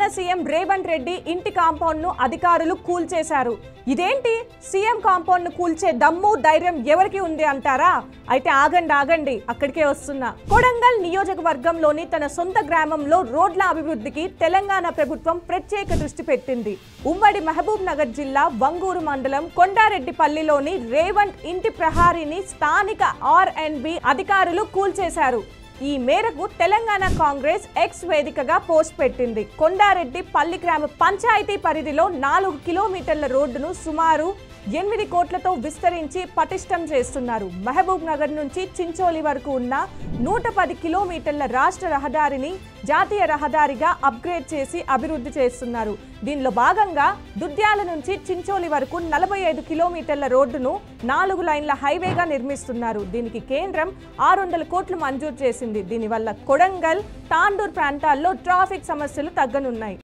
Telangana CM Revanth Reddy ఇంటి compound ను అధికారులు కూల్చేశారు. ఇదేంటి సీఎం కాంపౌండ్ ను కూల్చే దమ్ము ధైర్యం ఎవరికి ఉంది అంటారా? అయితే ఆగండి అక్కడికే వస్తున్నా. కొడంగల్ నియోజకవర్గంలోని తన సొంత గ్రామంలో రోడ్ల అభివృద్ధికి తెలంగాణ ప్రభుత్వం ప్రత్యేక దృష్టి పెట్టింది. ఉమ్మడి మహబూబ్ నగర్ జిల్లా వంగూరు మండలం కొండారెడ్డిపల్లిలోని రేవంత్ ఇంటి ప్రహారీని స్థానిక R&B అధికారులు కూల్చేశారు. ఈ మేరకు తెలంగాణ కాంగ్రెస్ ఎక్స్ వేదికగా పోస్ట్ పెట్టింది. కొండారెడ్డి పల్లి గ్రామ పంచాయతీ పరిధిలో 4 కిలోమీటర్ల రోడ్డును సుమారు 8 కోట్లతో విస్తరించి పటిష్టం చేస్తున్నారు. మహబూబ్ నగర్ నుంచి చించోలి వరకు ఉన్న 110 కిలోమీటర్ల రాష్ట్ర రహదారిని జాతీయ రహదారిగా అప్గ్రేడ్ చేసి అభివృద్ధి చేస్తున్నారు. దీనిలో భాగంగా దుద్యాల నుంచి చించోలి వరకు 45 కిలోమీటర్ల రోడ్డును 4 లైన్ల హైవేగా నిర్మిస్తున్నారు. దీనికి కేంద్రం 600 కోట్లు మంజూరు చేసింది. దీనివల్ల కొడంగల్, తాండూర్ ప్రాంతాల్లో ట్రాఫిక్ సమస్యలు తగ్గనున్నాయి.